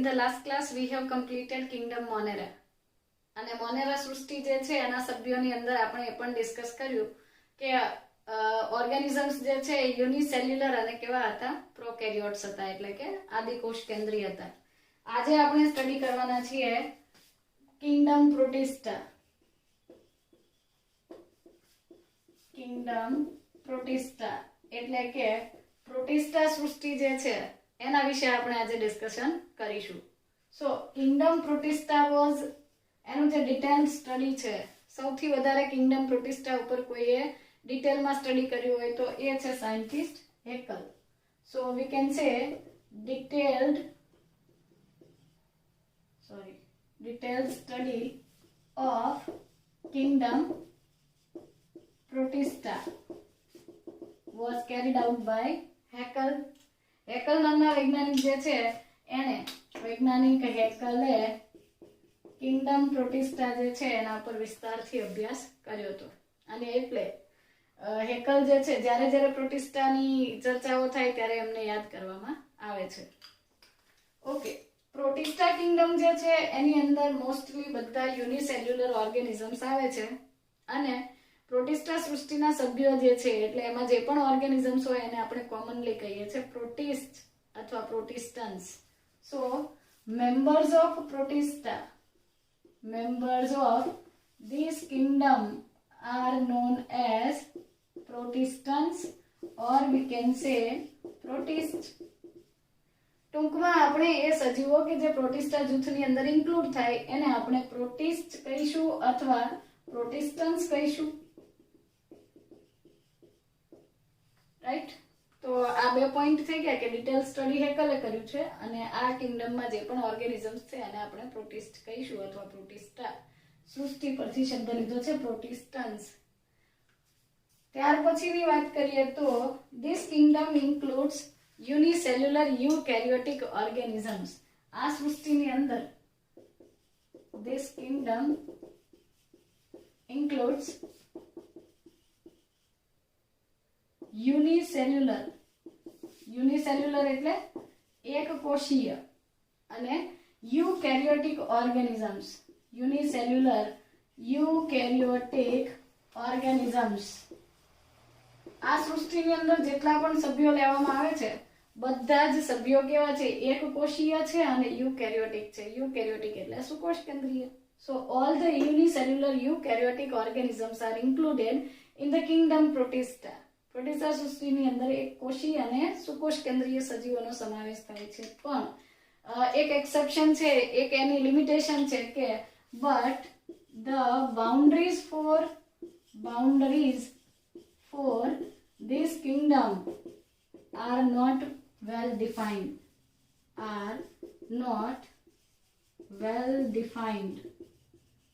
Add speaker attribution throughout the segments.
Speaker 1: in the last class we have completed kingdom Monera. અને મોનેરા સૃષ્ટિ જે છે એના સભ્યોની અંદર આપણે એ પણ ડિસ્કસ કર્યું કે ઓર્ગેનિઝમ્સ જે છે યુનિસેલ્યુલર અને કેવા હતા પ્રોકેરિયોટ્સ હતા એટલે કે આદિકોષ કેન્દ્રીય હતા. આજે આપણે સ્ટડી કરવાના છીએ કિંગડમ પ્રોટિસ્ટા. કિંગડમ પ્રોટિસ્ટા એટલે કે પ્રોટિસ્ટા સૃષ્ટિ જે છે એના વિશે આપણે આજે ડિસ્કશન કરીશું. સો કિંગડમ પ્રોટિસ્ટા વોઝ એનું જે ડિટેલ સ્ટડી છે સૌથી વધારે કિંગડમ પ્રોટિસ્ટા ઉપર કોઈએ ડિટેલમાં સ્ટડી કર્યું હોય તો એ છે scientist Haeckel. So we can say detailed study of kingdom Protista was carried out by Haeckel. Haeckel નામના વૈજ્ઞાનિક જે છે એને વૈજ્ઞાનિક હેકલે કિંગડમ પ્રોટિસ્ટા જે છે એના પર વિસ્તારથી અભ્યાસ કર્યો હતો. અને એટલે હેકલ જે છે જ્યારે પ્રોટિસ્ટાની ચર્ચાઓ થાય ત્યારે એમને યાદ કરવામાં આવે છે. ઓકે, પ્રોટિસ્ટા કિંગડમ જે છે એની અંદર મોસ્ટલી બધા યુનિસેલ્યુલર ઓર્ગેનિઝમ્સ આવે છે અને પ્રોટિસ્ટા સૃષ્ટિના સભ્યો જે છે એટલે એમાં જે પણ ઓર્ગેનિઝમ્સ હોય એને આપણે કોમનલી કહીએ છીએ પ્રોટિસ્ટ અથવા protistans. So members of Protista, members of this kingdom are known as protistans or we can say protists. ટૂંકમાં આપણે એ સજીવો કે જે પ્રોટિસ્ટા જૂથની અંદર ઇન્ક્લુડ થાય એને આપણે પ્રોટિસ્ટ કહીશું અથવા પ્રોટિસ્ટન્સ કહીશું. રાઈટ? તો આ બે પોઈન્ટ થઈ ગયા કે ડિટેલ સ્ટડી હેકલે કર્યું છે અને આ કિંગડમમાં જે પણ ઓર્ગેનિઝમ્સ છે એને આપણે પ્રોટિસ્ટ કહીશું અથવા પ્રોટિસ્ટા. સૃષ્ટિ પરથી શબ્દ લીધો છે પ્રોટિસ્ટન્સ. ત્યાર પછીની વાત કરીએ તો this kingdom includes unicellular eukaryotic organisms. આ સૃષ્ટિની અંદર ધીસ કિંગડમ ઇન્ક્લુડ્સ યુનિસેલ્યુલર એટલે એક કોષીય અને eukaryotic organisms. Unicellular eukaryotic organisms. આ સૃષ્ટિની અંદર જેટલા પણ સભ્યો લેવામાં આવે છે બધા જ સભ્યો કેવા છે? એક કોષીય છે અને યુકેરિયોટિક છે. યુકેરિયોટિક એટલે સુકોષ કેન્દ્રીય. So all the unicellular eukaryotic organisms are included in the kingdom Protista. Protista સૃષ્ટિની અંદર એક કોષી અને સુકોષ કેન્દ્રીય સજીવોનો સમાવેશ થાય છે. પણ એક એક્સેપ્શન છે, એક એની લિમિટેશન છે કે but the boundaries for this kingdom are not well defined.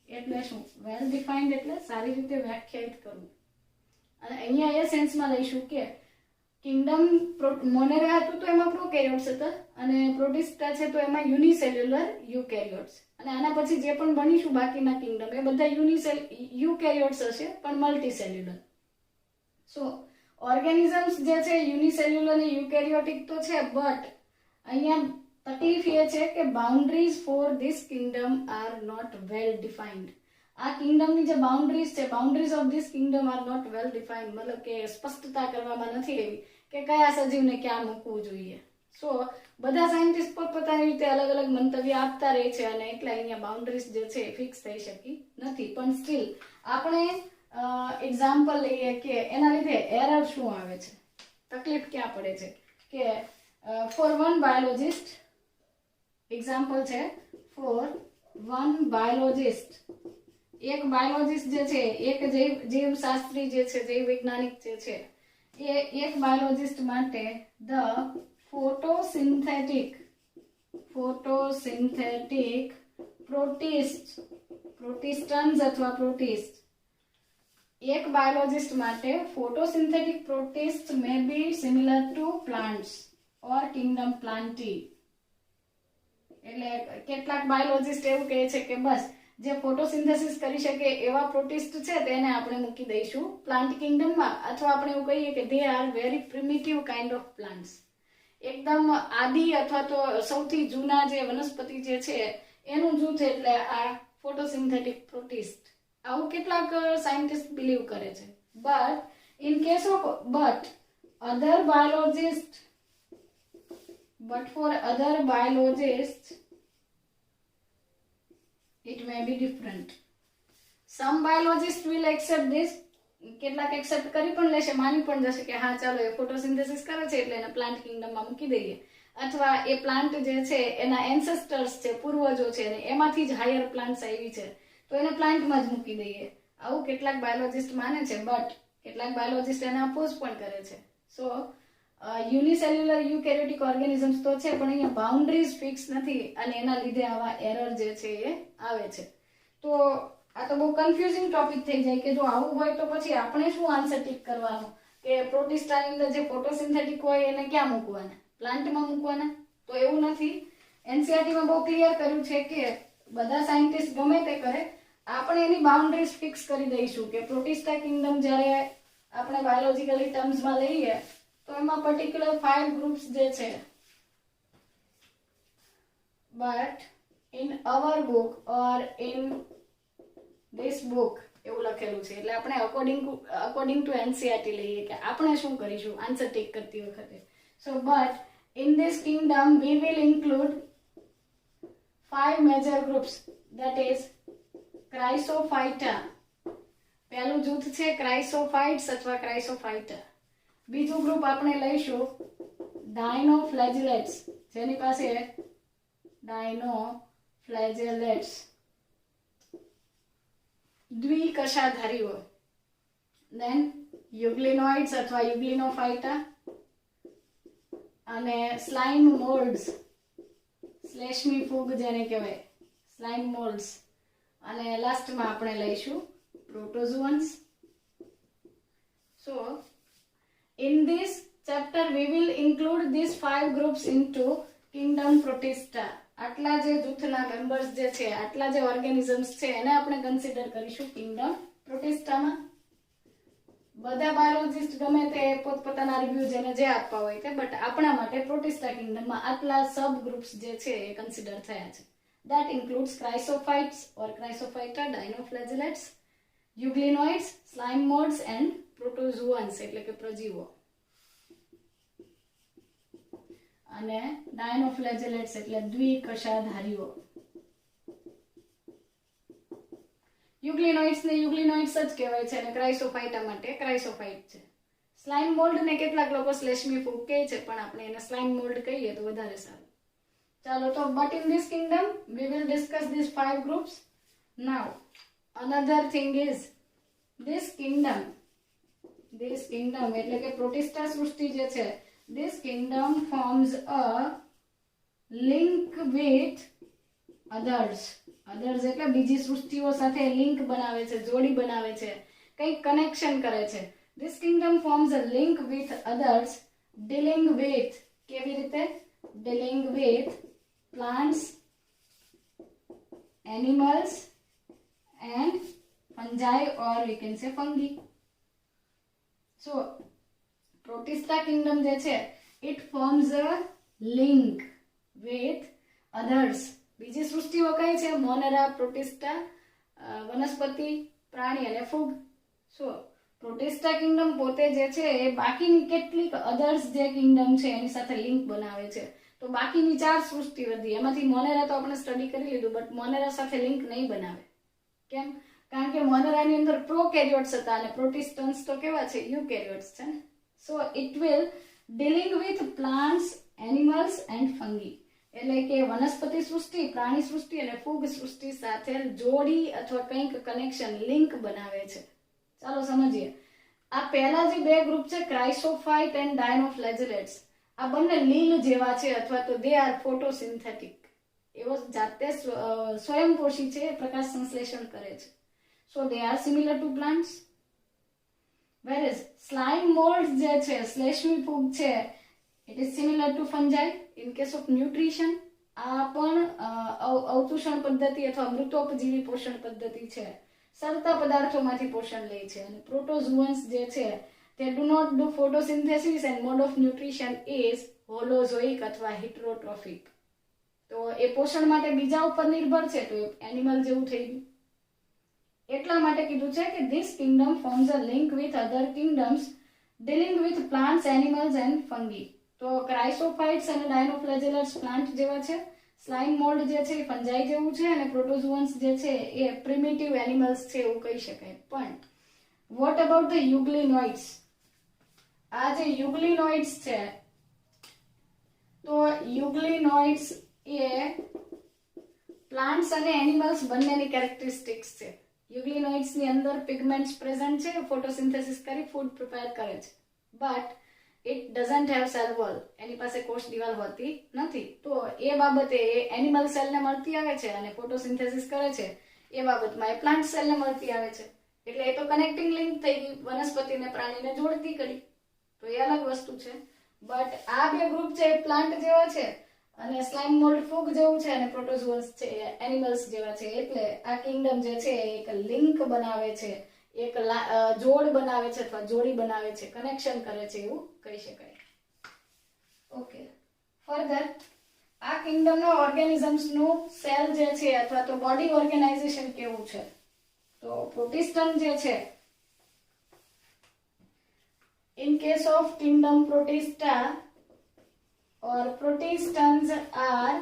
Speaker 1: એટલે શું? વેલ ડિફાઇન્ડ એટલે સારી રીતે વ્યાખ્યાયિત કરવું. અને અહીંયા એ સેન્સમાં લઈશું કે કિંગડમ મોનેરા હતું તો એમાં પ્રોકેરિયોટ્સ હતા અને પ્રોટિસ્ટા છે તો એમાં યુનિસેલ્યુલર યુકેરિયોટ્સ. અને આના પછી જે પણ બનીશું બાકીના કિંગડમ એ બધા યુકેરિયોટ્સ હશે પણ મલ્ટીસેલ્યુલર. સો ઓર્ગેનિઝમ્સ જે છે યુનિસેલ્યુલર અને યુકેરિયોટિક તો છે બટ અહીંયા તકલીફ એ છે કે boundaries for this kingdom are not well defined. આ કિંગડમની જે બાઉન્ડ્રીઝ છે, boundaries of this kingdom are not well defined, મતલબ કે સ્પષ્ટતા કરવામાં નથી આવી કે કયા સજીવને ક્યાં મૂકવું જોઈએ. સો બધા સાયન્ટિસ્ટ પોતપોતાની રીતે અલગ અલગ મંતવ્ય આપતા રહે છે અને એટલે અહીંયા બાઉન્ડ્રીઝ જે છે ફિક્સ થઈ શકી નથી. પણ સ્ટીલ આપણે એક્ઝામ્પલ લઈએ કે એના લીધે એરર શું આવે છે, તકલીફ ક્યાં પડે છે કે ફોર વન બાયોલોજિસ્ટ, એક્ઝામ્પલ છે ફોર વન બાયોલોજિસ્ટ, એક બાયોલોજિસ્ટ જે છે, એક જીવશાસ્ત્રી જે છે, જૈવ વૈજ્ઞાનિક જે છે એ એક બાયોલોજિસ્ટ માટે ધ ફોટોસિન્થેટિક પ્રોટિસ્ટન્સ અથવા પ્રોટિસ્ટ, એક બાયોલોજિસ્ટ માટે photosynthetic protist may be similar to plants or kingdom Plantae. એટલે કેટલાક બાયોલોજિસ્ટ એવું કહે છે કે બસ જે ફોટોસિન્થેસિસ કરી શકે એવા પ્રોટિસ્ટ છે તેને આપણે મૂકી દઈશું પ્લાન્ટ કિંગડમમાં, અથવા આપણે એવું કહીએ કે they are very primitive kind of plants. એકદમ આદિ અથવા તો સૌથી જૂના જે વનસ્પતિ જે છે એનું જૂથ એટલે આ ફોટોસિન્થેટિક પ્રોટિસ્ટ. આવું કેટલાક સાયન્ટિસ્ટ બિલીવ કરે છે. But in case of other biologists but for other biologists it may be different. Some biologists will accept this. કેટલાક એક્સેપ્ટ કરી પણ લેશે, માની પણ જશે કે હા ચાલો એ ફોટોસિન્થેસિસ કરે છે એટલે એને પ્લાન્ટ કિંગડમમાં મૂકી દઈએ, અથવા એ પ્લાન્ટ જે છે એના એન્સેસ્ટર્સ છે, પૂર્વજો છે, અને એમાંથી જ હાયર પ્લાન્ટ્સ આવી છે તો એને પ્લાન્ટમાં જ મૂકી દઈએ. આવું કેટલાક બાયોલોજિસ્ટ માને છે, બટ કેટલાક બાયોલોજિસ્ટ એને અપોઝ પણ કરે છે. સો યુનિસેલ્યુલર યુકેરિયોટિક ઓર્ગેનિઝમ્સ તો છે પણ અહીંયા બાઉન્ડ્રીઝ ફિક્સ નથી અને એના લીધે આવા એરર જે છે એ આવે છે. તો આ તો બહુ કન્ફ્યુઝિંગ ટોપિક થઈ જાય કે જો આવું હોય તો પછી આપણે શું આન્સર ટીક કરવાનો કે પ્રોટિસ્ટાની અંદર જે ફોટોસિન્થેટિક હોય એને ક્યાં મૂકવાના, પ્લાન્ટમાં મૂકવાના? તો એવું નથી. એનસીઆરટીમાં બહુ ક્લિયર કર્યું છે કે બધા સાયન્ટિસ્ટ ગમે તે કરે, આપણે એની બાઉન્ડ્રીઝ ફિક્સ કરી દઈશું કે પ્રોટિસ્ટા કિંગડમ જ્યારે આપણે બાયોલોજીકલી ટર્મ્સમાં લઈએ તો એમાં પર્ટિક્યુલર 5 ગ્રુપ્સ જે છે. But in our book or in this book એવું લખેલું છે એટલે આપણે અકોર્ડિંગ ટુ એનસીઆરટી લઈએ કે આપણે શું કરીશું આન્સર ટીક કરતી વખતે. So but in this kingdom we will include 5 major groups, that is Chrysophyta. પહેલું જૂથ છે ક્રાઇસોફાઇટ્સ અથવા ક્રાઇસોફાઇટા. બીજું ગ્રુપ આપણે લઈશું ડાયનોફ્લેજેલેટ્સ, જેની પાસે ડાયનોફ્લેજેલેટ્સ દ્વિકશાધારીઓ. દેન યુગ્લિનોઇડ્સ અથવા યુગ્લિનોફાઇટા અને સ્લાઇમ મોલ્ડ્સ, શ્લેષ્મી ફૂગ જેને કહેવાય, સ્લાઇમ મોલ્ડ્સ. અને લાસ્ટમાં આપણે લઈશું પ્રોટોઝોઅન્સ. સો in this chapter we will include these 5 groups into kingdom protista. આટલા જે જૂથના મેમ્બર્સ જે છે, આટલા જે ઓર્ગેનિઝમ્સ છે એને આપણે કન્સિડર કરીશું કિંગડમ પ્રોટિસ્ટામાં. બધા બાયોલોજિસ્ટ ગમે તે પોતપોતાના રિવ્યુ જેને જે આપવા હોય તે, બટ આપણા માટે પ્રોટિસ્ટા કિંગડમમાં આટલા સબ ગ્રુપ્સ જે છે એ કન્સિડર થયા છે. that includes chrysophytes or chrysophyta, dinoflagellates, euglenoids, slime molds and protozoans એટલે કે પ્રજીવો. અને ડાયનોફ્લેજેલેટ્સ એટલે દ્વિકશાધારીઓ. યુગ્લિનોઇડ્સ ને યુગ્લિનોઇડ્સ જ કહેવાય છે અને ક્રાઇસોફાઇટા માટે ક્રાઇસોફાઇટ છે. સ્લાઇમ મોલ્ડ ને કેટલાક લોકો શ્લેષ્મી ફૂગ કહે છે પણ આપણે એને સ્લાઇમ મોલ્ડ કહીએ તો વધારે સારું. ચાલો તો but in this Kingdom we will discuss these 5 groups. Now another thing is this kingdom એટલે કે પ્રોટિસ્ટા સૃષ્ટિ જે છે, this kingdom forms a link with others. એટલે બીજી સૃષ્ટિઓ સાથે લિંક બનાવે છે, જોડી બનાવે છે, કંઈક કનેક્શન કરે છે. this kingdom forms a link with others dealing with, કેવી રીતે? dealing with plants, animals and fungi, or we can say fungi. So protista kingdom જે છે it forms a link with others. બીજી સૃષ્ટિઓ કઈ છે? મોનેરા, પ્રોટિસ્ટા, વનસ્પતિ, પ્રાણી અને ફૂગ. સો પ્રોટિસ્ટા કિંગડમ પોતે જે છે એ બાકીની કેટલીક અધર્સ જે કિંગડમ છે એની સાથે લિંક બનાવે છે. તો બાકીની 4 સૃષ્ટિ વધી, એમાંથી મોનેરા તો આપણે સ્ટડી કરી લીધું, બટ મોનેરા સાથે લિંક નહીં બનાવે. કેમ? કારણ કે મોનેરાની અંદર પ્રોકેરિયોટ્સ હતા અને પ્રોટિસ્ટન્સ તો કેવા છે? યુકેરિયોટ્સ છે ને. So it will dealing with plants, animals and fungi, એટલે કે વનસ્પતિ સૃષ્ટિ, પ્રાણી સૃષ્ટિ અને ફૂગ સૃષ્ટિ સાથે જોડી અથવા કંઈક કનેક્શન, લિંક બનાવે છે. ચાલો સમજીએ. આ પહેલા જે 2 ગ્રુપ છે ક્રાઇસોફાઇટ એન્ડ ડાયનોફ્લેજેલેટ્સ, આ બંને લીલ જેવા છે અથવા તો દે આર ફોટોસિન્થેટિક. એવો જાતે સ્વયંપોષી છે, પ્રકાશ સંશ્લેષણ કરે છે. So they are similar to plants. Whereas slime molds જે છે, શ્લેષ્મી ફૂગ છે, it is similar to fungi in case of nutrition. આ પણ અવતુષણ પદ્ધતિ અથવા મૃતોપજીવી પોષણ પદ્ધતિ છે, સડતા પદાર્થોમાંથી પોષણ લે છે. અને પ્રોટોઝોઅન્સ જે છે they do not do photosynthesis and mode of nutrition is હોલોઝોઇક અથવા હિટરોટ્રોફિક. તો એ પોષણ માટે બીજા ઉપર નિર્ભર છે, તો એનિમલ જેવું થઈ ગયું. એટલા માટે કીધું છે કે this Kingdom forms a link with other kingdoms dealing with plants, animals and fungi. તો ક્રાઇસોફાઇટ્સ અને ડાયનોફ્લેજેલસ પ્લાન્ટ જેવા છે, સ્લાઇમ મોલ્ડ જે છે એ ફંજાઈ જેવું છે, અને પ્રોટોઝોઅન્સ જે છે એ પ્રિમિટિવ એનિમલ્સ છે એવું કહી શકાય. પણ વોટ અબાઉટ ધ યુગ્લિનોઇડ્સ? આ જે યુગ્લિનોઇડ્સ છે, તો યુગ્લિનોઇડ્સ એ પ્લાન્ટ્સ અને એનિમલ્સ બંનેની કેરેક્ટરિસ્ટિક્સ છે. યુગ્લિનોઇડ્સ ની અંદર પિગમેન્ટ્સ પ્રેઝન્ટ છે, ફોટોસિન્થેસિસ કરી ફૂડ પ્રિપેર કરે છે, but it doesn't have cell wall. એની પાસે કોષ દિવાલ હોતી નથી. તો એ બાબતે એનિમલ સેલને મળતી આવે છે અને ફોટોસિન્થેસિસ કરે છે, એ બાબતમાં એ પ્લાન્ટ સેલને મળતી આવે છે. એટલે એ તો કનેક્ટિંગ લિંક થઈ ગઈ, વનસ્પતિને પ્રાણીને જોડતી કરી. તો એ અલગ વસ્તુ છે. બટ આ બે ગ્રુપ છે એ પ્લાન્ટ જેવા છે, અને સ્લાઇમ મોલ્ડ ફૂગ જેવું છે, અને પ્રોટોઝોઅન્સ છે એનિમલ્સ જેવા છે. એટલે આ કિંગડમ જે છે એક લિંક બનાવે છે, એક જોડ બનાવે છે અથવા જોડી બનાવે છે, કનેક્શન કરે છે એવું કહી શકાય. ઓકે, ફર્ધર આ કિંગડમના ઓર્ગેનિઝમ્સનું સેલ જે છે અથવા તો બોડી ઓર્ગેનાઇઝેશન કેવું છે? તો પ્રોટિસ્ટન જે છે, in case of kingdom protista or protistans are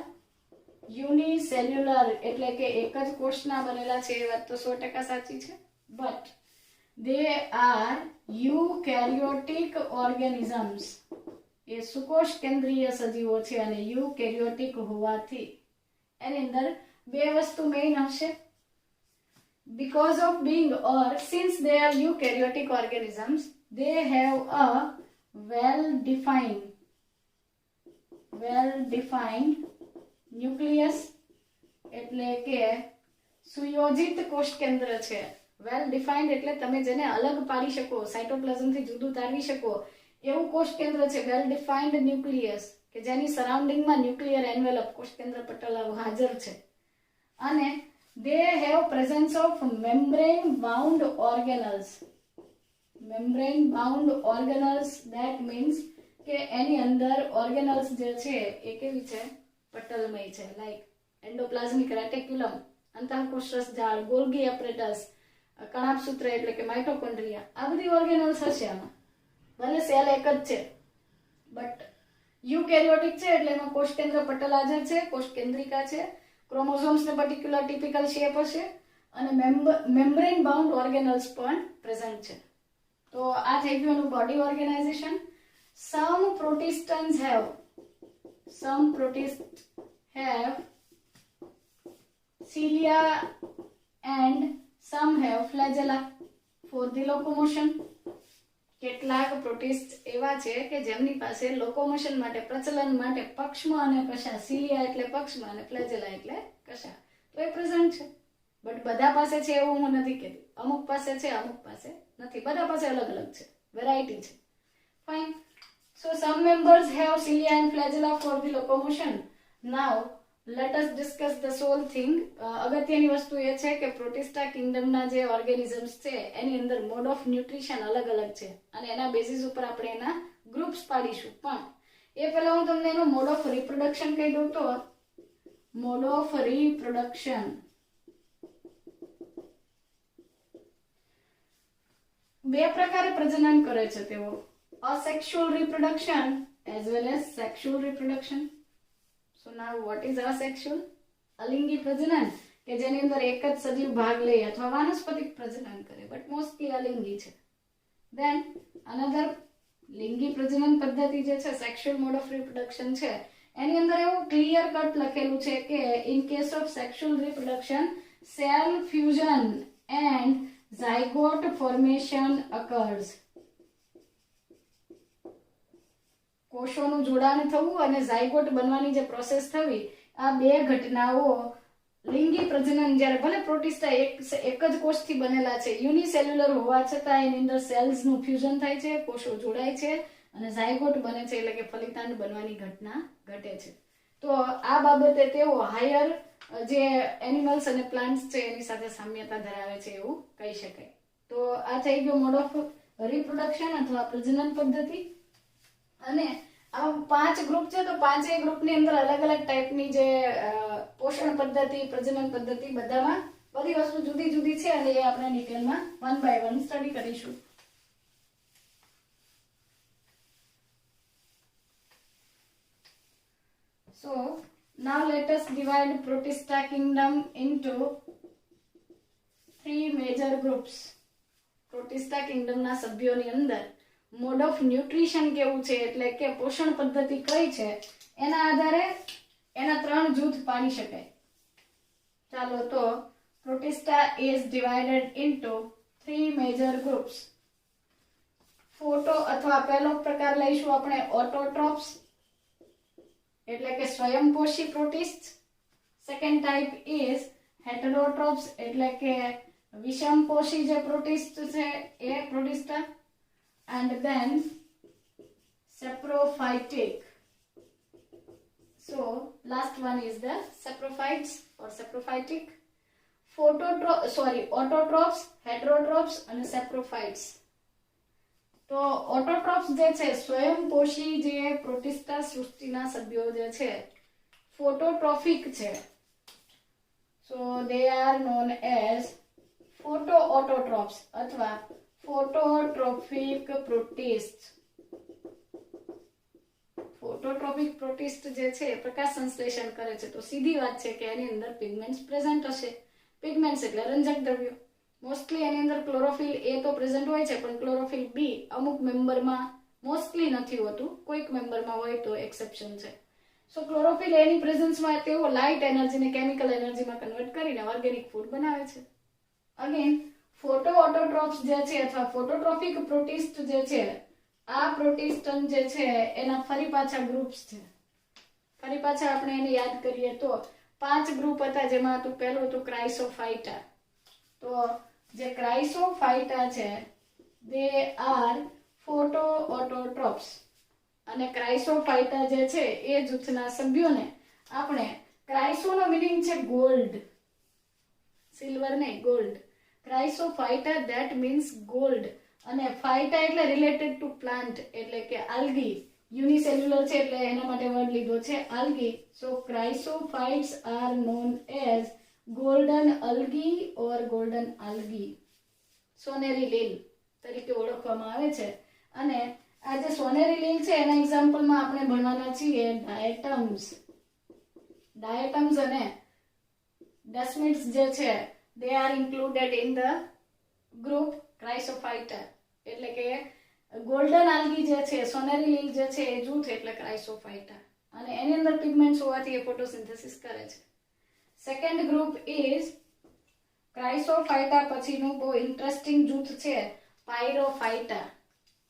Speaker 1: unicellular, એટલે કે એક જ કોષના બનેલા છે, એ વાત તો 100% સાચી છે. but they are eukaryotic organisms. એ સુકોષ કેન્દ્રીય સજીવો છે, અને યુકેરિયોટિક હોવાથી એની અંદર બે વસ્તુ મેઇન હશે. because of being, or since they are eukaryotic organisms, they have a well-defined nucleus, એટલે કે સુયોજિત કોષ કેન્દ્ર છે. વેલ ડિફાઇન્ડ એટલે તમે જેને અલગ પાડી શકો, સાયટોપ્લાઝમ થી જુદું તારવી શકો એવું કોષ કેન્દ્ર છે. વેલ ડિફાઇન્ડ ન્યુક્લિયસ, કે જેની સરાઉન્ડિંગમાં ન્યુક્લિયર એન્વેલપ કોષ કેન્દ્ર પટલ હાજર છે. અને they have presence of membrane bound organelles. membrane bound organelles, that means કે એની અંદર ઓર્ગેનલ્સ જે છે એ કેવી છે? પટલમય છે. લાઈક એન્ડોપ્લાઝમિક રેટિક્યુલમ, અંતઃકોષરસ જાળ, ગોલ્ગી એપરેટસ, કણાભસૂત્ર એટલે કે માઇટોકોન્ડ્રિયા, આ બધી ઓર્ગેનલ્સ હશે આમાં. ભલે સેલ એક જ છે, બટ યુકેરિયોટિક છે એટલે એમાં કોષ કેન્દ્ર પટલ હાજર છે, કોષ કેન્દ્રિકા છે, ક્રોમોઝોમ્સ ને પર્ટિક્યુલર ટિપિકલ શેપ હશે, અને મેમ્બ્રેન બાઉન્ડ ઓર્ગેનલ્સ પણ પ્રેઝન્ટ છે. તો આ થઈ ગયું એનું body organisation. some protists have cilia and some have flagella for the locomotion. કેટલાક પ્રોટિસ્ટ એવા છે કે જેમની પાસે લોકોમોશન માટે, પ્રચલન માટે પક્ષમાં અને કશા, સિલિયા એટલે પક્ષમાં અને ફ્લેજેલા એટલે કશા, તો એ પ્રેઝન્ટ છે. બટ બધા પાસે છે એવું હું નથી કહેતી. અમુક પાસે છે, અમુક પાસે નથી. બધા પાસે અલગ અલગ છે, વેરાયટી છે. Fine. So some members have cilia and flagella for the locomotion. Now let us discuss this whole thing. અગત્યની વસ્તુ એ છે કે પ્રોટિસ્ટા કિંગડમના જે ઓર્ગેનિઝમ્સ છે એની અંદર મોડ ઓફ ન્યુટ્રિશન અલગ અલગ છે, અને એના બેસિસ ઉપર આપણે એના ગ્રુપ્સ પાડીશું. પણ એ પહેલા હું તમને એનું મોડ ઓફ રિપ્રોડક્શન કહી દઉં. તો મોડ ઓફ રિપ્રોડક્શન બે પ્રકારે પ્રજનન કરે છે તેઓ. asexual reproduction as well as sexual reproduction. So now what is asexual? અલિંગી પ્રજનન, કે જેની અંદર એક જ સજીવ ભાગ લે અથવા વાનસ્પતિક પ્રજનન કરે, બટ મોસ્ટલી અલિંગી છે. Then another લિંગી પ્રજનન પદ્ધતિ જે છે, સેક્સ્યુઅલ મોડ ઓફ રિપ્રોડક્શન છે, એની અંદર એવું ક્લિયર કટ લખેલું છે કે in case of sexual reproduction cell fusion and zygote formation occurs. કોષોનું જોડાણ થવું અને ઝાયગોટ બનવાની જે પ્રોસેસ થવી, આ બે ઘટનાઓ લિંગી પ્રજનન, જ્યારે ભલે પ્રોટિસ્ટા એક જ કોષથી બનેલા છે, યુનિસેલ્યુલર હોવા છતાં એની અંદર સેલ્સનું ફ્યુઝન થાય છે, કોષો જોડાય છે અને ઝાયગોટ બને છે, એટલે કે ફલિતાંડ બનવાની ઘટના ઘટે છે. તો આ બાબતે તેઓ હાયર જે એનિમલ્સ અને પ્લાન્ટ્સ છે એની સાથે સામ્યતા ધરાવે છે એવું કહી શકાય. તો આ થઈ ગયો મોડ ઓફ રિપ્રોડક્શન અથવા પ્રજનન પદ્ધતિ. અને આ 5 ગ્રુપ છે, તો 5 ગ્રુપની અંદર અલગ અલગ ટાઈપની જે પોષણ પદ્ધતિ, પ્રજનન પદ્ધતિ, બધામાં બધી વસ્તુ જુદી જુદી છે અને એ આપણે ડિટેલમાં 1 by 1 સ્ટડી કરીશું. So now let us divide Protista kingdom into 3 major groups. Protista kingdom ના સભ્યોની અંદર મોડ ઓફ ન્યુટ્રિશન કેવું છે, એટલે કે પોષણ પદ્ધતિ કઈ છે, એના આધારે એના 3 જૂથ પાડી શકાય. ચાલો તો Protista is divided into 3 major groups. Photo અથવા પહેલો પ્રકાર લઈશું આપણે ઓટોટ્રોપ્સ, એટલે કે સ્વયંપોષી protist. Second type is heterotrophs, એટલે કે વિષમપોષી જે પ્રોટિસ્ટ છે એ protista. And then saprophytic. So last one is the saprophytes or saprophytic. Autotrophs, heterotrophs અને સેપ્રોફાઇટ્સ. તો ઓટોટ્રોપ્સ જે છે સ્વયંપોષી જે પ્રોટિસ્ટા સૃષ્ટિના સભ્યો જે છે ફોટોટ્રોફિક છે. So they are known as photo autotrophs અથવા ફોટોટ્રોફિક પ્રોટિસ્ટ. ફોટોટ્રોફિક પ્રોટિસ્ટ જે છે પ્રકાશ સંશ્લેષણ કરે છે, તો સીધી વાત છે કે એની અંદર પિગમેન્ટ્સ પ્રેઝન્ટ હશે. પિગમેન્ટ્સ એટલે રંજક દ્રવ્યો. મોસ્ટલી એની અંદર ક્લોરોફિલ એ તો પ્રેઝન્ટ હોય છે, પણ ક્લોરોફિલ બી અમુક મેમ્બરમાં મોસ્ટલી નથી હોતું, કોઈક મેમ્બરમાં હોય તો એક્સેપ્શન છે. સો ક્લોરોફિલ એની પ્રેઝન્સમાં તેઓ લાઇટ એનર્જીને કેમિકલ એનર્જીમાં કન્વર્ટ કરીને ઓર્ગેનિક ફૂડ બનાવે છે. અગેન ફોટો ઓટોટ્રોપ્સ જે છે અથવા ફોટોટ્રોફિક પ્રોટિસ્ટ જે છે, આ પ્રોટિસ્ટન જે છે એના ફરી પાછા ગ્રુપ્સ છે. ફરી પાછા આપણે એને યાદ કરીએ તો 5 ગ્રુપ હતા, જેમાં હતું પહેલું હતું ક્રાઇસોફાઇટા. તો જે ક્રાઇસોફાઇટા છે દે આર ફોટો ઓટોટ્રોપ્સ, અને ક્રાઇસોફાઇટા જે છે એ જૂથના સભ્યોને આપણે, ક્રાઇસોનો મીનિંગ છે ગોલ્ડ, સિલ્વર નહીં, ગોલ્ડ. ક્રાઇસોફાઇટા ધેટ મીન્સ ગોલ્ડ, અને ફાઇટા એટલે રિલેટેડ ટુ પ્લાન્ટ, એટલે કે આલ્ગી. યુનિસેલ્યુલર છે એટલે એના માટે વર્ડ લીધો છે algae. So chrysophytes are known as golden algae or golden algae, સોનેરી લીલ તરીકે ઓળખવામાં આવે છે. અને આ જે સોનેરી લીલ છે એના એક્ઝામ્પલમાં આપણે ભણવાના છીએ ડાયટમ્સ. ડાયટમ્સ અને ડેસ્મિડ્સ જે છે they are included in the group Chrysophyta, એટલે કે ગોલ્ડન આલ્ગી જે છે, સોનેરી લીલ જે છે એ જૂથ એટલે ક્રાઇસોફાઇટા, અને એની અંદર પિગમેન્ટ્સ હોવાથી એ ફોટોસિન્થેસિસ કરે છે. સેકન્ડ ગ્રુપ ઇઝ ક્રાઇસોફાઇટા પછીનું બહુ ઇન્ટરેસ્ટિંગ જૂથ છે પાયરોફાઇટા,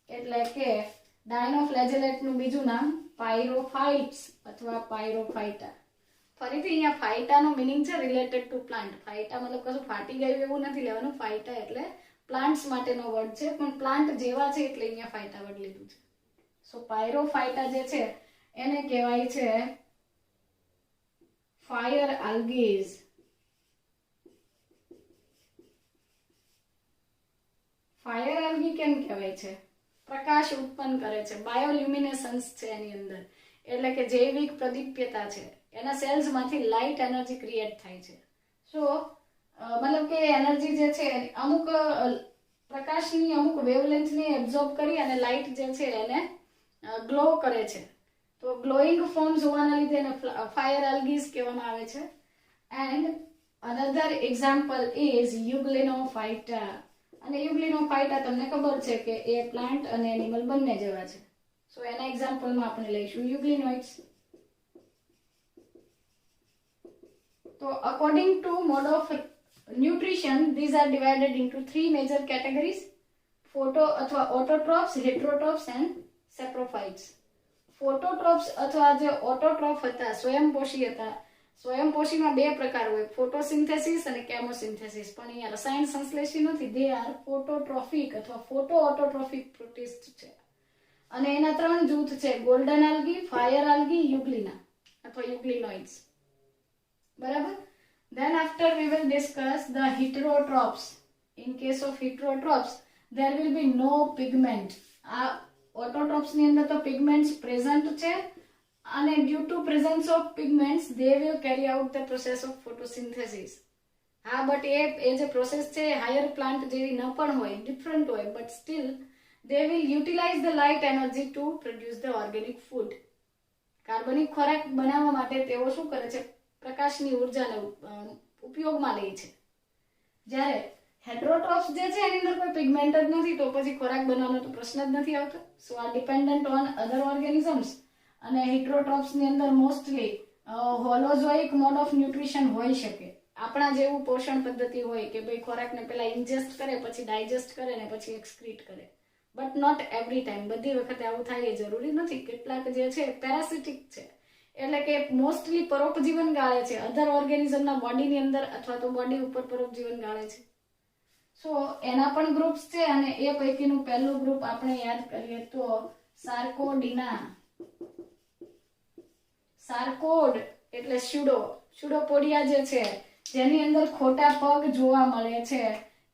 Speaker 1: એટલે કે ડાયનોફ્લેજેલેટનું બીજું નામ પાયરોફાઇટ્સ અથવા પાયરોફાઇટા. ફરીથી અહીંયા ફાઇટાનો મીનિંગ છે રિલેટેડ ટુ પ્લાન્ટ. ફાઇટા મતલબ કશું ફાટી ગયું એવું નથી લેવાનું. ફાઇટા એટલે પ્લાન્ટ્સ માટેનો વર્ડ છે, પણ પ્લાન્ટ જેવા છે એટલે અહીંયા ફાઇટા વર્ડ લીધું છે. સો પાયરોફાઇટા જે છે એને કહેવાય છે ફાયર આલ્ગીઝ. ફાયર આલ્ગી કેમ કહેવાય છે? પ્રકાશ ઉત્પન્ન કરે છે, બાયોલ્યુમિનેસન્સ છે એની અંદર, એટલે કે જૈવિક પ્રદીપ્યતા છે. એના સેલ્સ માંથી લાઇટ એનર્જી ક્રિએટ થાય છે. સો મતલબ કે એનર્જી જે છે અમુક પ્રકાશની અમુક વેવલેન્થને એબ્ઝોર્બ કરી અને લાઇટ જે છે એને ગ્લો કરે છે. તો ગ્લોઈંગ ફોર્મ્સ હોવાના લીધે એને ફાયર આલ્ગીઝ કહેવામાં આવે છે. And another example is euglenophyta. અને યુગ્લિનોફાઇટા તમને ખબર છે કે એ પ્લાન્ટ અને એનિમલ બંને જેવા છે. સો એના એક્ઝામ્પલમાં આપણે લઈશું યુગ્લિનોઇડ્સ. તો according to mode of nutrition, these are divided into 3 major categories: photo અથવા autotrophs, heterotrophs and saprophytes. Phototrophs અથવા જે autotroph હતા, સ્વયંપોષી હતા. સ્વયંપોષીમાં 2 પ્રકાર હોય, ફોટોસિન્થેસિસ અને કેમોસિન્થેસિસ. પણ અહીંયા રસાયણ સંશ્લેષી નથી. they are phototropic અથવા photo autotrophic પ્રોટિસ્ટ છે. અને એના 3 જૂથ છે: golden algae, fire algae, euglena અથવા euglenoids. બરાબર. Then after we will discuss the heterotrophs. In case of heterotrophs there will be no pigment. આ ઓટોટ્રોપ્સ ની અંદર તો પિગમેન્ટ્સ પ્રેઝન્ટ છે અને due to presence of pigments they will carry out the process of photosynthesis. હા, but એ જે process છે હાયર પ્લાન્ટ જેવી ન પણ હોય, ડિફરન્ટ હોય, but still they will utilize the light energy to produce the organic food. કાર્બનિક ખોરાક બનાવવા માટે તેઓ શું કરે છે? પ્રકાશની ઉર્જાને ઉપયોગમાં લે છે. જ્યારે હેટરોટ્રોફ્સ જે છે એની અંદર કોઈ પિગમેન્ટ જ નથી, તો પછી ખોરાક બનાવવાનો તો પ્રશ્ન જ નથી આવતો. સો આ ડિપેન્ડન્ટ ઓન અધર ઓર્ગેનિઝમ્સ. અને હેટરોટ્રોફ્સ ની અંદર મોસ્ટલી હોલોઝોઇક મોડ ઓફ ન્યુટ્રિશન હોઈ શકે. આપણા જેવું પોષણ પદ્ધતિ હોય કે ભાઈ ખોરાકને પહેલા ઇન્જેસ્ટ કરે, પછી ડાયજેસ્ટ કરે ને પછી એક્સક્રીટ કરે. બટ નોટ એવરી ટાઈમ, બધી વખતે આવું થાય એ જરૂરી નથી. કેટલાક જે છે પેરાસિટિક છે, એટલે કે મોસ્ટલી પરોપજીવન ગાળે છે, અધર ઓર્ગેનિઝમના બોડીની અંદર અથવા તો બોડી ઉપર પરોપજીવન ગાળે છે. સો એના પણ ગ્રુપ્સ છે અને એ પૈકીનું પહેલું ગ્રુપ આપણે યાદ કરીએ તો સાર્કોડીના. સાર્કોડ એટલે સ્યુડોપોડિયા જે છે, જેની અંદર ખોટા પગ જોવા મળે છે,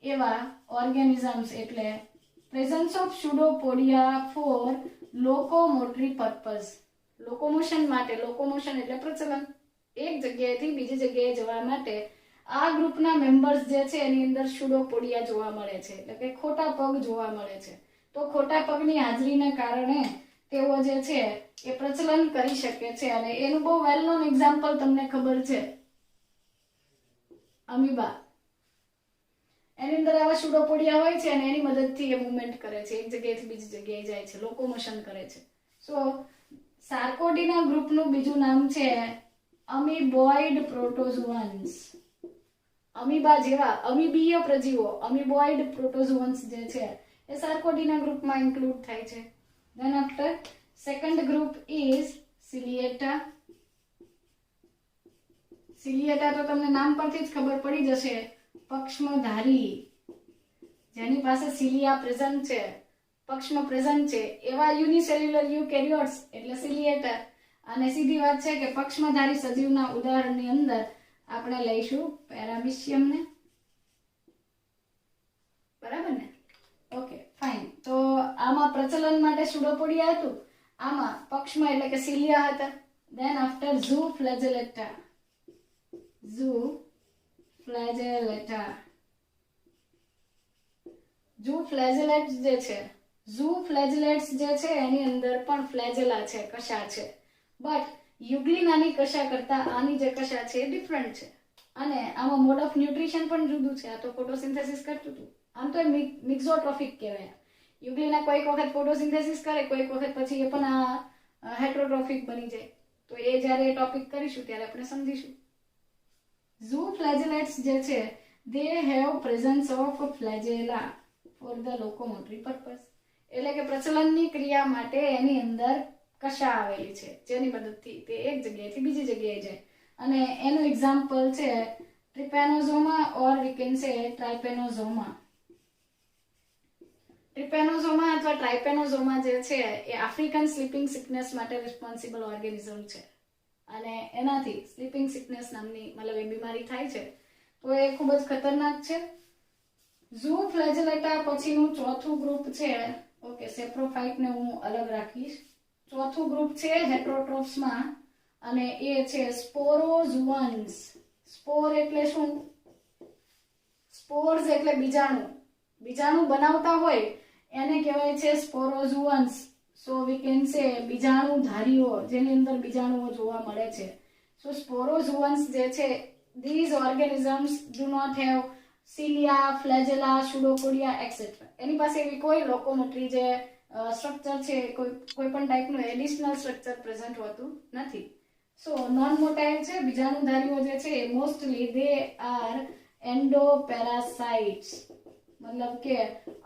Speaker 1: એવા ઓર્ગેનિઝમ્સ એટલે presence of pseudopodia for locomotory purpose. Locomotion માટે, લોકોમોશન એટલે પ્રચલન, એક જગ્યાએથી બીજી જગ્યાએ જવા માટે આ ગ્રુપના મેમ્બર્સ જે છે એની અંદર સ્યુડોપોડિયા જોવા મળે છે, એટલે કે ખોટા પગ જોવા મળે છે. તો ખોટા પગની હાજરીને કારણે તેઓ જે છે એ પ્રચલન કરી શકે છે. અને એનું બહુ વેલ નોન એક્ઝામ્પલ તમને ખબર છે, અમીબા. એની અંદર આવા સ્યુડોપોડિયા હોય છે અને એની મદદથી એ મૂવમેન્ટ કરે છે, એક જગ્યાએથી બીજી જગ્યાએ જાય છે, લોકોમોશન કરે છે. સો સાર્કોડીના ગ્રુપનું બીજું નામ છે અમીબોઇડ પ્રોટોઝોઅન્સ. અમીબા જેવા અમીબીય પ્રજીવો, અમીબોઇડ પ્રોટોઝોઅન્સ જે છે એ સાર્કોડીના ગ્રુપમાં ઇન્ક્લુડ થાય છે. Then after second group is ciliata. Ciliata તો તમને નામ પરથી જ ખબર પડી જશે, પક્ષમધારી, જેની પાસે સિલિયા પ્રેઝન્ટ છે, પક્ષમ પ્રેઝન્ટ છે, એવા યુનિસેલ્યુલર યુકેરિયોટ્સ એટલે સિલિએટા. અને સીધી વાત છે કે પક્ષમધારી સજીવના ઉદાહરણની અંદર આપણે લઈશું પેરામિશિયમને. બરાબર ને? Okay, fine. તો આમાં પ્રચલન માટે સ્યુડોપોડિયા હતું, આમાં પક્ષમ એટલે કે સિલિયા હતા. Then after zooflagellata. Zooflagellata. Zooflagellates જે છે, ઝૂ ફ્લેજેલેટ્સ જે છે એની અંદર પણ ફ્લેજેલા છે, કશા છે. બટ યુગ્લિનાની કશા કરતા આની જે કશા છે એ ડિફરન્ટ છે. અને આમાં મોડ ઓફ ન્યુટ્રિશન પણ જુદું છે. આ તો ફોટોસિન્થેસિસ કરતું હતું, આમ તો મિક્ઝોટ્રોફિક કહેવાય. યુગ્લિના કોઈક વખત ફોટોસિન્થેસિસ કરે, કોઈક વખત પછી એ પણ આ હેટરોટ્રોફિક બની જાય. તો એ જ્યારે એ ટોપિક કરીશું ત્યારે આપણે સમજીશું. ઝૂ ફ્લેજેલેટ્સ જે છે, they have presence of flagella for the locomotory purpose. એટલે કે પ્રચલનની ક્રિયા માટે એની અંદર કશા આવેલી છે, જેની મદદથી તે એક જગ્યાએથી બીજી જગ્યાએ જાય. અને એનું એક્ઝામ્પલ છે ટ્રિપેનોઝોમા ઓર વી કેન સે ટ્રાઇપેનોઝોમા. ટ્રિપેનોઝોમા અથવા ટ્રાઇપેનોઝોમા જે છે એ આફ્રિકન સ્લીપિંગ સિકનેસ માટે રિસ્પોન્સિબલ ઓર્ગેનિઝમ છે. અને એનાથી સ્લીપિંગ સિકનેસ નામની મતલબ એ બીમારી થાય છે, તો એ ખૂબ જ ખતરનાક છે. ઝૂ ફ્લેજેલેટા પછીનું ચોથું ગ્રુપ છે, ઓકે, સેપ્રોફાઇટને હું અલગ રાખીશ. ચોથું ગ્રુપ છે હેટરોટ્રોફ્સમાં અને એ છે સ્પોરોઝુઅન્સ. સ્પોર એટલે શું? સ્પોર્સ એટલે બીજાણુ. બીજાણુ બનાવતા હોય એને કહેવાય છે સ્પોરોઝુઅન્સ. સો વી કેન સે બીજાણુધારીઓ, જેની અંદર બીજાણુઓ જોવા મળે છે. સો સ્પોરોઝુઅન્સ જે છે, these organisms do not have cilia, flagella, pseudopodia etc. એની પાસે એવી કોઈ લોકોમોટરી જે સ્ટ્રક્ચર છે, કોઈ પણ ટાઈપનું એડિશનલ સ્ટ્રક્ચર પ્રેઝન્ટ હોતું નથી. સો નોન મોટાઇલ છે, બીજાણુધારીઓ જે છે મોસ્ટલી દે આર એન્ડોપેરાસાઇટ્સ, મતલબ કે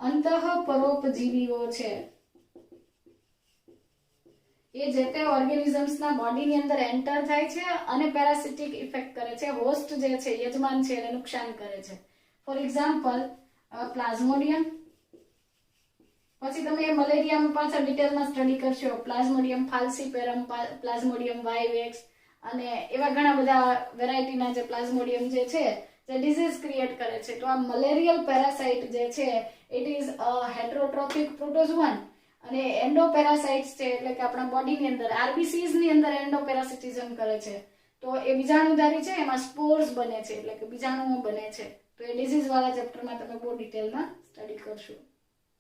Speaker 1: અંતઃપરોપજીવીઓ છે. એ જે તે ઓર્ગેનિઝમ્સના બોડીની અંદર એન્ટર થાય છે અને પેરાસિટિક ઇફેક્ટ કરે છે, હોસ્ટ જે છે યજમાન છે એને નુકસાન કરે છે. For example Plasmodium. પછી તમે મલેરિયામાં પાછા ડિટેલમાં સ્ટડી કરશો, પ્લાઝ્મોડિયમ ફાલ્સીપેરમ, પ્લાઝ્મોડિયમ વાઇવેક્સ અને એવા ઘણા બધા વેરાયટીના જે પ્લાઝ્મોડિયમ જે છે જે ડિઝીઝ ક્રિએટ કરે છે. તો આ મલેરિયલ પેરાસાઇટ જે છે ઇટ ઇઝ અ હેટરોટ્રોફિક પ્રોટોઝોઅન અને એન્ડોપેરાસાઇટ્સ છે એટલે કે આપણા બોડીની અંદર આરબીસીઝ ની અંદર એન્ડોપેરાસિટિઝમ કરે છે. તો એ બીજાણુધારી છે, એમાં સ્પોર્સ બને છે એટલે કે બીજાણુઓ બને છે. તો એ ડિઝીઝ વાળા ચેપ્ટરમાં તમે બહુ ડિટેલમાં સ્ટડી કરશો.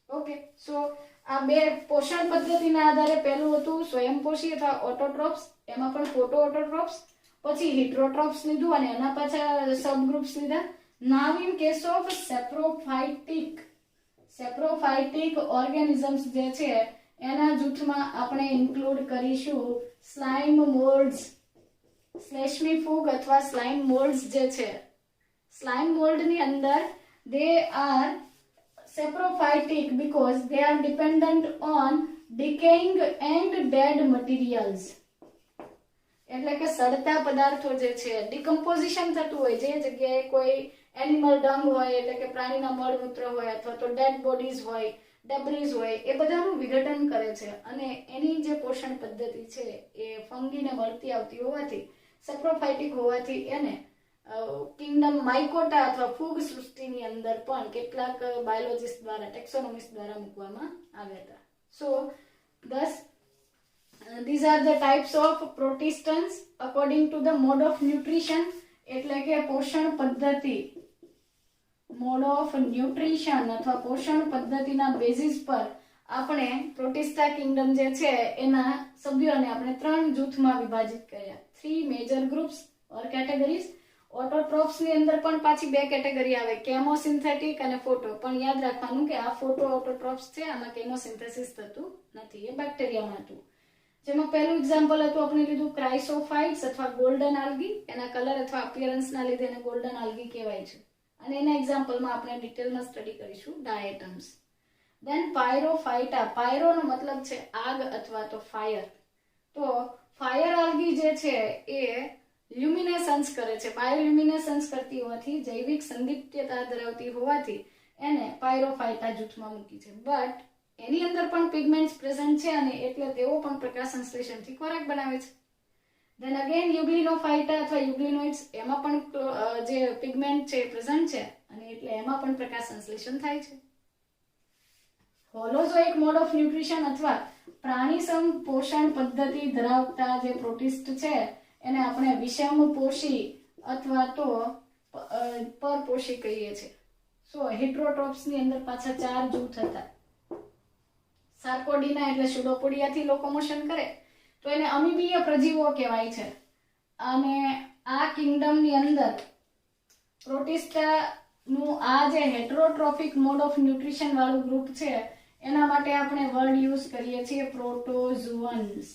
Speaker 1: ઓકે, સો આ બે પોષણ પદ્ધતિના આધારે પહેલું હતું સ્વયંપોષી અથવા ઓટોટ્રોપ્સ, એમાં પણ ફોટો ઓટોટ્રોપ્સ, પછી હિટ્રોટ્રોપ્સ લીધું અને એના પાછા સબગ્રુપ્સ લીધા. Now in case of saprophytic organisms જે છે એના જૂથમાં આપણે ઇન્ક્લુડ કરીશું સ્લાઇમ મોલ્ડ્સ, શ્લેષ્મી ફૂગ અથવા સ્લાઇમ મોલ્ડ્સ જે છે. સ્લાઇમ મોલ્ડ ની અંદર they are saprophytic because they are dependent on decaying and dead materials. એટલે કે સડતા પદાર્થો જે છે, ડિકમ્પોઝિશન થતું હોય, જે જગ્યાએ કોઈ એનિમલ ડંગ હોય એટલે કે પ્રાણીના મળમૂત્ર હોય અથવા તો ડેડ બોડીઝ હોય, ડેબ્રીઝ હોય, એ બધાનું વિઘટન કરે છે. અને એની જે પોષણ પદ્ધતિ છે એ ફંગીને મળતી આવતી હોવાથી, સેપ્રોફાઇટિક હોવાથી એને કિંગડમ માઇકોટા અથવા ફૂગ સૃષ્ટિની અંદર પણ કેટલાક બાયોલોજીસ્ટ દ્વારા, ટેક્સોનોમિસ્ટ દ્વારા મૂકવામાં આવ્યા હતા. સો thus these are the types of protistans according to the mode of nutrition. એટલે કે પોષણ પદ્ધતિ, મોડ ઓફ ન્યુટ્રિશન અથવા પોષણ પદ્ધતિના બેઝિસ પર આપણે પ્રોટિસ્ટા કિંગડમ જે છે એના સભ્યોને આપણે 3 જૂથમાં વિભાજિત કર્યા. 3 મેજર ગ્રુપ્સ ઓર કેટેગરીઝ. ઓટોટ્રોપ્સ ની અંદર પણ પાછી 2 કેટેગરી આવે, કેમોસિન્થેટિક અને ફોટો. પણ યાદ રાખવાનું કે આ ફોટો ઓટોટ્રોપ્સ છે, આમાં કેમોસિન્થેસિસ થતું નથી, એ બેક્ટેરિયામાં હતું. જેમાં પહેલું એક્ઝામ્પલ હતું આપણે લીધું ક્રાઇસોફાઇટ્સ અથવા ગોલ્ડન આલ્ગી. એના કલર અથવા અપિયરન્સના લીધે એને ગોલ્ડન આલ્ગી કહેવાય છે. અને એના એક્ઝામ્પલમાં આપણે ડિટેલમાં સ્ટડી કરીશું ડાયટમ્સ. દેન પાયરોફાઇટા. પાયરો નો મતલબ છે આગ અથવા તો ફાયર. તો ફાયર આલ્ગી જે છે એ લ્યુમિનેસન્સ કરે છે. બાયોલ્યુમિનેસન્સ કરતી હોવાથી, જૈવિક સંદિગ્ધતા ધરાવતી હોવાથી એને પાયરોફાઇટા જૂથમાં મૂકી છે. બટ એની અંદર પણ પિગમેન્ટ્સ પ્રેઝન્ટ છે અને એટલે તેઓ પણ પ્રકાશ સંશ્લેષણથી ખોરાક બનાવે છે. ધેન અગેન યુગ્લિનોફાઇટા અથવા યુગ્લિનોઇડ્સ, એમાં પણ જે પિગમેન્ટ છે પ્રેઝન્ટ છે અને એટલે એમાં પણ પ્રકાશ સંશ્લેષણ થાય છે. હોલોઝોઇક મોડ ઓફ ન્યુટ્રિશન અથવા પ્રાણીસમ પોષણ પદ્ધતિ ધરાવતા જે પ્રોટિસ્ટ છે એને આપણે વિષમપોષી અથવા તો પરપોષી કહીએ છીએ. સો હિટ્રોટ્રોપ્સ ની અંદર પાછા 4 જૂથ હતા. સાર્કોડીના એટલે સ્યુડોપોડિયાથી લોકોમોશન કરે તો એને અમીબીય પ્રજીવો કહેવાય છે. અને આ કિંગડમ ની અંદર પ્રોટિસ્ટા નું આ જે હેટરોટ્રોફિક મોડ ઓફ ન્યુટ્રિશન વાળું ગ્રુપ છે એના માટે આપણે વર્ડ યુઝ કરીએ છીએ પ્રોટોઝુઅન્સ.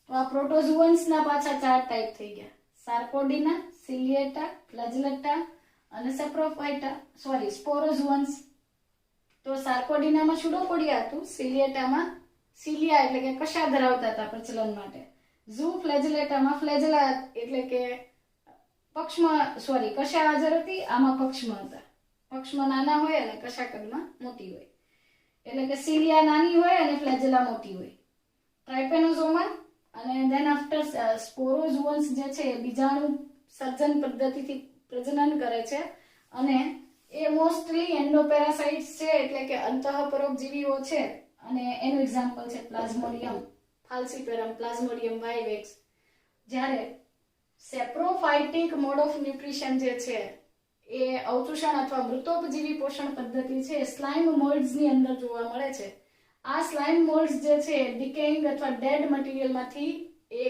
Speaker 1: તો આ પ્રોટોઝુઅન્સ ના પાછા 4 ટાઈપ થઈ ગયા: સાર્કોડીના, સિલિએટા, ફ્લેજેલેટા અને સેપ્રોફાઇટા, સ્પોરોઝુઅન્સ. તો સાર્કોડીનામાં સ્યુડોપોડિયા હતું, સિલિએટામાં સિલિયા એટલે કે કશા ધરાવતા હતા પ્રચલન માટે, ઝૂ ફ્લેજેલેટામાં ફ્લેજેલા એટલે કે પક્ષમાં કશા હાજર હતી, આમાં પક્ષમાં હતા. પક્ષમાં નાના હોય અને કશા કદમાં મોટી હોય, એટલે કે સિલિયા નાની હોય અને ફ્લેજેલા મોટી હોય. ટ્રાઇપેનોઝોમા અને ધેન આફ્ટર સ્પોરોઝુઅન્સ જે છે બીજાણુ સર્જન પદ્ધતિથી પ્રજનન કરે છે અને એ મોસ્ટલી એન્ડોપેરાસાઇટ્સ છે એટલે કે અંતઃપરોપજીવીઓ છે. અને એનું એક્ઝામ્પલ છે પ્લાઝ્મોડિયમ ફાલ્સીપેરમ, પ્લાઝ્મોડિયમ વાઇવેક્સ. જ્યારે સેપ્રોફાઇટિક મોડ ઓફ ન્યુટ્રિશન જે છે એ અવચૂષણ અથવા મૃતોપજીવી પોષણ પદ્ધતિ છે સ્લાઇમ મોલ્ડ્સ ની અંદર જોવા મળે છે. આ સ્લાઇમ મોલ્ડ્સ જે છે ડિકેઇંગ અથવા ડેડ મટીરિયલમાંથી એ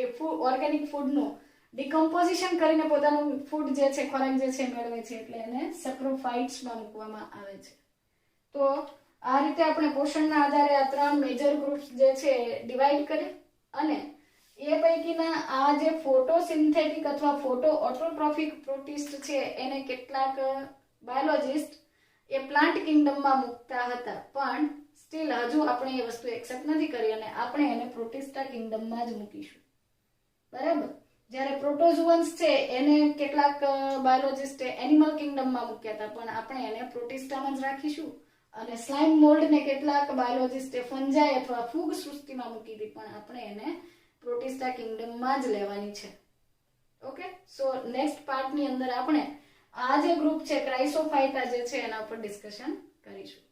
Speaker 1: ઓર્ગેનિક ફૂડનું ડિકમ્પોઝિશન કરીને પોતાનું ફૂડ જે છે, ખોરાક જે છે મેળવે છે, એટલે એને સેપ્રોફાઇટ્સમાં મૂકવામાં આવે છે. તો આ રીતે આપણે પોષણના આધારે આ 3 મેજર ગ્રુપ્સ જે છે ડિવાઈડ કરે અને એ પૈકીના આ જે ફોટોસિન્થેટિક અથવા ફોટો ઓટોટ્રોફિક પ્રોટિસ્ટ છે એને કેટલાક બાયોલોજિસ્ટ એ પ્લાન્ટ કિંગડમમાં મૂકતા હતા, પણ સ્ટીલ હજુ આપણે એ વસ્તુ એક્સેપ્ટ નથી કરી અને આપણે એને પ્રોટિસ્ટા કિંગડમમાં જ મૂકીશું. બરાબર. જ્યારે પ્રોટોઝુઅન્સ છે એને કેટલાક બાયોલોજિસ્ટે એનિમલ કિંગડમમાં મૂક્યા હતા, પણ આપણે એને પ્રોટિસ્ટામાં જ રાખીશું. અને સ્લાઇમ મોલ્ડ ને કેટલાક બાયોલોજિસ્ટે ફંજાઈ અથવા ફૂગ સૃષ્ટિમાં મૂકી હતી, પણ આપણે એને પ્રોટિસ્ટા કિંગડમમાં જ લેવાની છે. ઓકે, સો નેક્સ્ટ પાર્ટની અંદર આપણે આ જે ગ્રુપ છે ક્રાઇસોફાઇટા જે છે એના ઉપર ડિસ્કશન કરીશું.